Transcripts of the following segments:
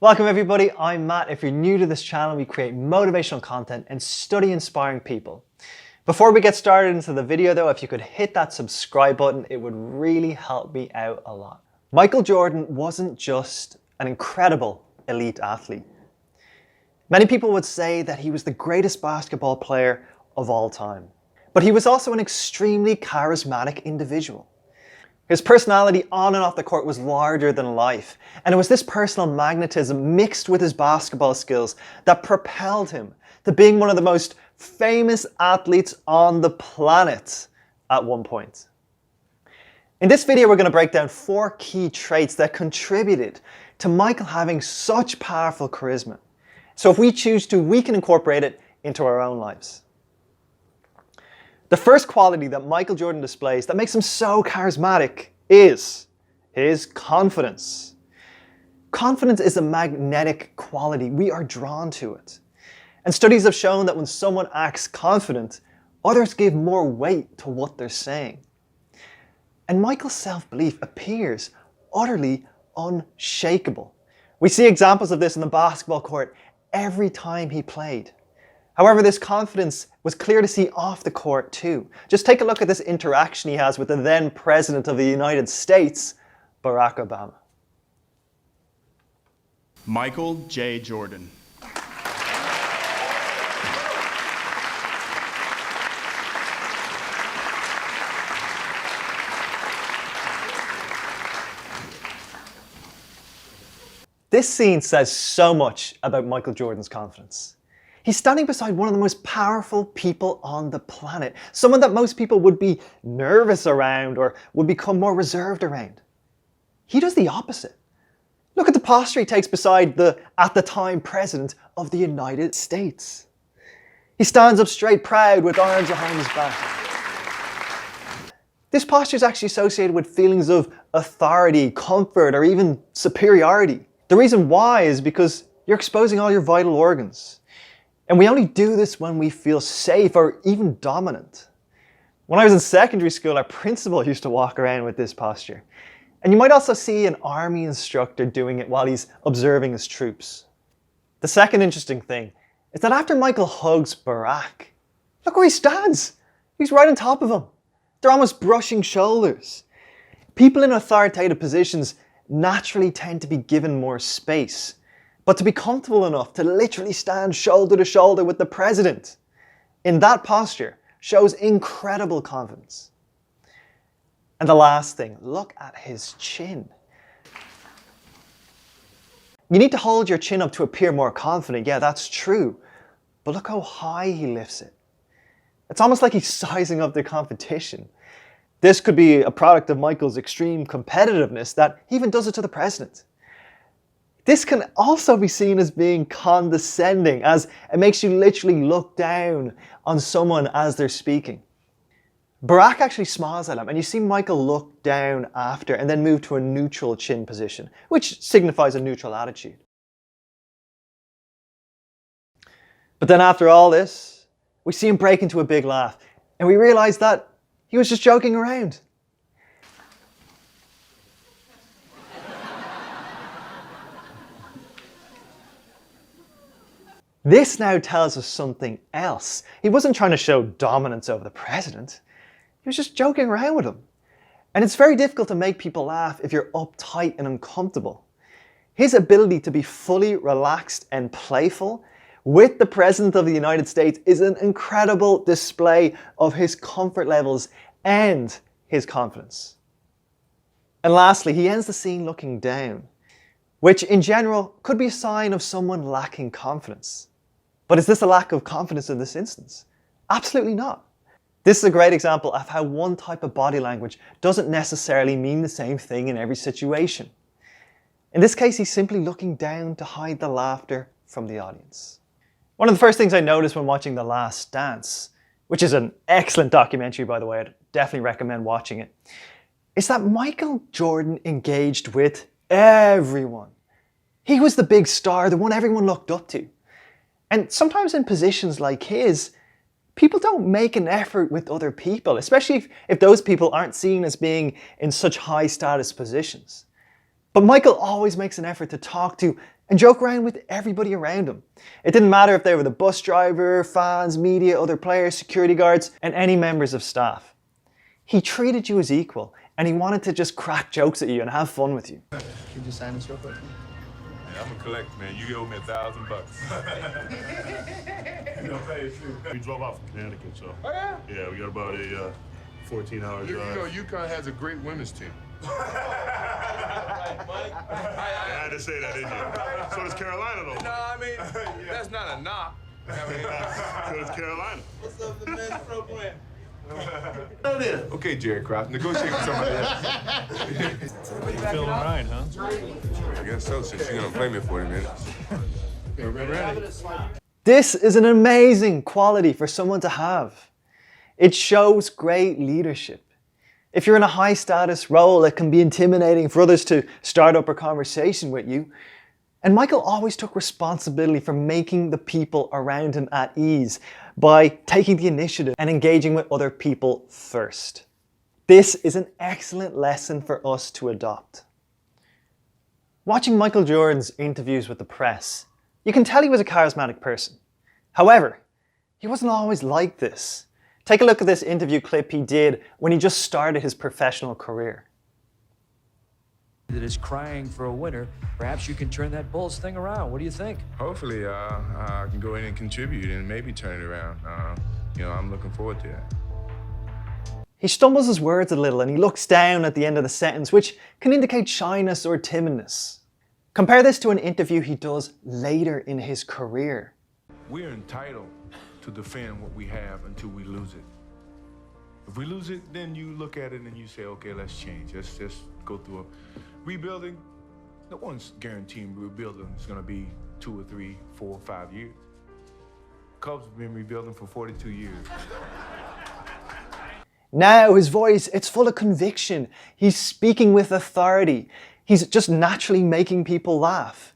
Welcome everybody, I'm Matt. If you're new to this channel, we create motivational content and study inspiring people. Before we get started into the video though, if you could hit that subscribe button, it would really help me out a lot. Michael Jordan wasn't just an incredible elite athlete. Many people would say that he was the greatest basketball player of all time. But he was also an extremely charismatic individual. His personality on and off the court was larger than life, and it was this personal magnetism mixed with his basketball skills that propelled him to being one of the most famous athletes on the planet at one point. In this video, we're going to break down 4 key traits that contributed to Michael having such powerful charisma. So if we choose to, we can incorporate it into our own lives. The first quality that Michael Jordan displays that makes him so charismatic is his confidence. Confidence is a magnetic quality. We are drawn to it. And studies have shown that when someone acts confident, others give more weight to what they're saying. And Michael's self-belief appears utterly unshakable. We see examples of this in the basketball court every time he played. However, this confidence was clear to see off the court too. Just take a look at this interaction he has with the then President of the United States, Barack Obama. Michael J. Jordan. This scene says so much about Michael Jordan's confidence. He's standing beside one of the most powerful people on the planet, someone that most people would be nervous around or would become more reserved around. He does the opposite. Look at the posture he takes beside the, at the time, President of the United States. He stands up straight, proud, with arms behind his back. This posture is actually associated with feelings of authority, comfort, or even superiority. The reason why is because you're exposing all your vital organs. And we only do this when we feel safe or even dominant. When I was in secondary school, our principal used to walk around with this posture. And you might also see an army instructor doing it while he's observing his troops. The second interesting thing is that after Michael hugs Barack, look where he stands. He's right on top of him. They're almost brushing shoulders. People in authoritative positions naturally tend to be given more space. But to be comfortable enough to literally stand shoulder to shoulder with the president in that posture shows incredible confidence. And the last thing, look at his chin. You need to hold your chin up to appear more confident. Yeah, that's true. But look how high he lifts it. It's almost like he's sizing up the competition. This could be a product of Michael's extreme competitiveness that he even does it to the president. This can also be seen as being condescending, as it makes you literally look down on someone as they're speaking. Barack actually smiles at him, and you see Michael look down after and then move to a neutral chin position, which signifies a neutral attitude. But then after all this, we see him break into a big laugh, and we realize that he was just joking around. This now tells us something else. He wasn't trying to show dominance over the president. He was just joking around with him. And it's very difficult to make people laugh if you're uptight and uncomfortable. His ability to be fully relaxed and playful with the President of the United States is an incredible display of his comfort levels and his confidence. And lastly, he ends the scene looking down, which in general could be a sign of someone lacking confidence. But is this a lack of confidence in this instance? Absolutely not. This is a great example of how one type of body language doesn't necessarily mean the same thing in every situation. In this case, he's simply looking down to hide the laughter from the audience. One of the first things I noticed when watching The Last Dance, which is an excellent documentary by the way, I'd definitely recommend watching it, is that Michael Jordan engaged with everyone. He was the big star, the one everyone looked up to. And sometimes in positions like his, people don't make an effort with other people, especially if those people aren't seen as being in such high status positions. But Michael always makes an effort to talk to and joke around with everybody around him. It didn't matter if they were the bus driver, fans, media, other players, security guards, and any members of staff. He treated you as equal, and he wanted to just crack jokes at you and have fun with you. Can you just sign this real quick? Yeah, I'm a collector, man. You owe me $1,000. You know, pay it too. We drove out from Connecticut, so. Oh, yeah? Yeah, we got about a 14-hour drive. You know, UConn has a great women's team. I had to say that, didn't you? So does Carolina, though. No, I mean, that's not a knock. I mean, So does Carolina. What's up, the men's program? okay, Jared Cross, negotiate with somebody else. You feeling all right, huh? I guess so, since you're gonna play me 40 minutes. We're ready. This is an amazing quality for someone to have. It shows great leadership. If you're in a high status role, it can be intimidating for others to start up a conversation with you. And Michael always took responsibility for making the people around him at ease by taking the initiative and engaging with other people first. This is an excellent lesson for us to adopt. Watching Michael Jordan's interviews with the press, you can tell he was a charismatic person. However, he wasn't always like this. Take a look at this interview clip he did when he just started his professional career. That is crying for a winner. Perhaps you can turn that Bulls thing around. What do you think? Hopefully, I can go in and contribute and maybe turn it around. I'm looking forward to that. He stumbles his words a little and he looks down at the end of the sentence, which can indicate shyness or timidness. Compare this to an interview he does later in his career. We're entitled to defend what we have until we lose it. If we lose it, then you look at it and you say, okay, let's change. Let's just go through a rebuilding. No one's guaranteeing rebuilding is going to be 2 or 3, 4, 5 years. Cubs have been rebuilding for 42 years. Now his voice, it's full of conviction. He's speaking with authority. He's just naturally making people laugh.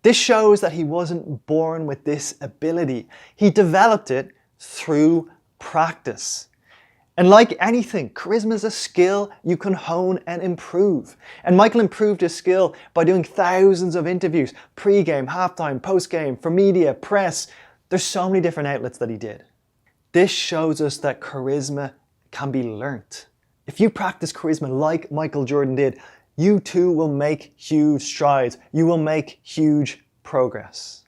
This shows that he wasn't born with this ability. He developed it through practice. And like anything, charisma is a skill you can hone and improve. And Michael improved his skill by doing thousands of interviews, pre-game, halftime, post-game, for media, press. There's so many different outlets that he did. This shows us that charisma can be learnt. If you practice charisma like Michael Jordan did, you too will make huge strides. You will make huge progress.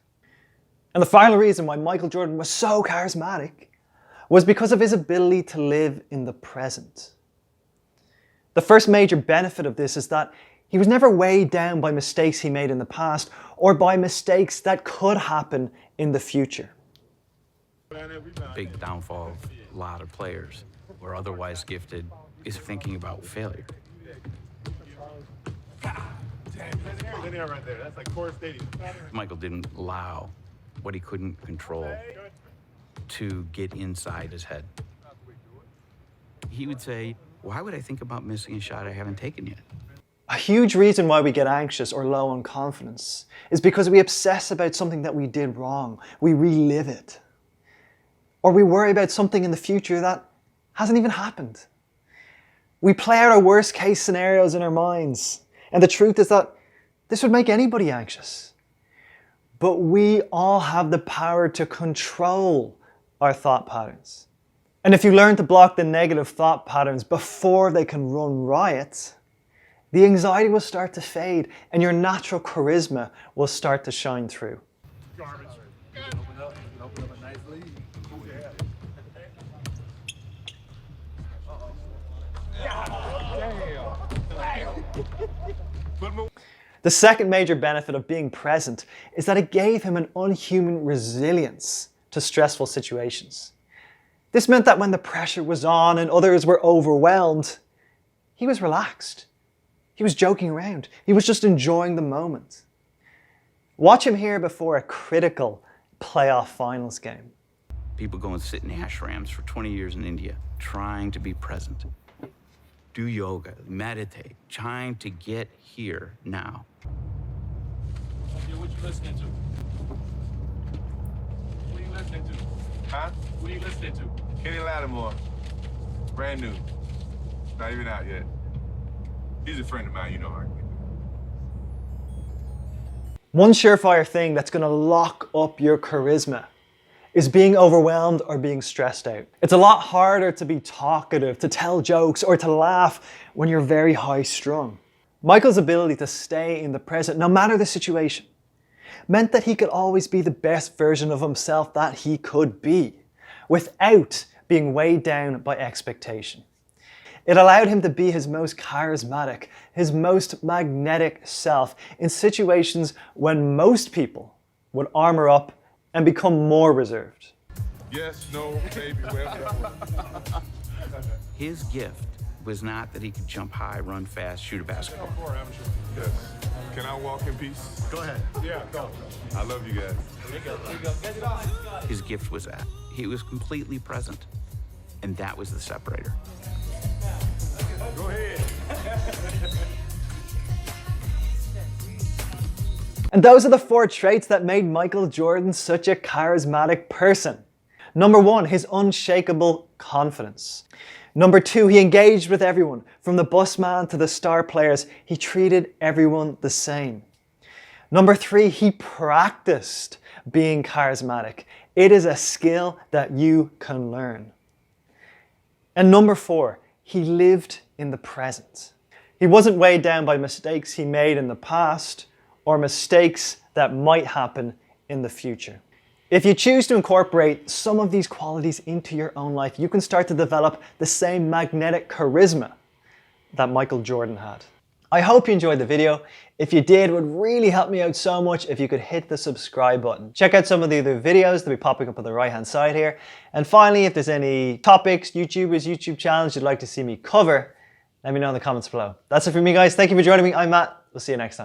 And the final reason why Michael Jordan was so charismatic was because of his ability to live in the present. The first major benefit of this is that he was never weighed down by mistakes he made in the past or by mistakes that could happen in the future. Big downfall of a lot of players who are otherwise gifted is thinking about failure. Linear right there. That's like Core Stadium. Michael didn't allow what he couldn't control to get inside his head. He would say, why would I think about missing a shot I haven't taken yet? A huge reason why we get anxious or low on confidence is because we obsess about something that we did wrong. We relive it. Or we worry about something in the future that hasn't even happened. We play out our worst case scenarios in our minds. And the truth is that this would make anybody anxious. But we all have the power to control our thought patterns. And if you learn to block the negative thought patterns before they can run riot, the anxiety will start to fade and your natural charisma will start to shine through. Garbage. Open up a nice lead. The second major benefit of being present is that it gave him an unhuman resilience to stressful situations. This meant that when the pressure was on and others were overwhelmed, he was relaxed. He was joking around. He was just enjoying the moment. Watch him here before a critical playoff finals game. People go and sit in ashrams for 20 years in India, trying to be present. Do yoga, meditate, trying to get here now. What you listening to? What are you listening to? Huh? What are you listening to? Kenny Lattimore. Brand new. Not even out yet. He's a friend of mine, you know. One surefire thing that's going to lock up your charisma is being overwhelmed or being stressed out. It's a lot harder to be talkative, to tell jokes, or to laugh when you're very high strung. Michael's ability to stay in the present, no matter the situation, meant that he could always be the best version of himself that he could be, without being weighed down by expectation. It allowed him to be his most charismatic, his most magnetic self in situations when most people would armor up and become more reserved. Yes, no, maybe, whatever. His gift was not that he could jump high, run fast, shoot a basketball. Yes. Can I walk in peace? Go ahead. Yeah, go. I love you guys. His gift was that. He was completely present. And that was the separator. Go ahead. And those are the 4 traits that made Michael Jordan such a charismatic person. Number 1, his unshakable confidence. Number 2, he engaged with everyone. From the busman to the star players, he treated everyone the same. Number 3, he practiced being charismatic. It is a skill that you can learn. And number 4, he lived in the present. He wasn't weighed down by mistakes he made in the past or mistakes that might happen in the future. If you choose to incorporate some of these qualities into your own life, you can start to develop the same magnetic charisma that Michael Jordan had. I hope you enjoyed the video. If you did, it would really help me out so much if you could hit the subscribe button. Check out some of the other videos that'll be popping up on the right hand side here. And finally, if there's any topics, YouTubers, YouTube channels you'd like to see me cover, let me know in the comments below. That's it for me, guys. Thank you for joining me. I'm Matt. We'll see you next time.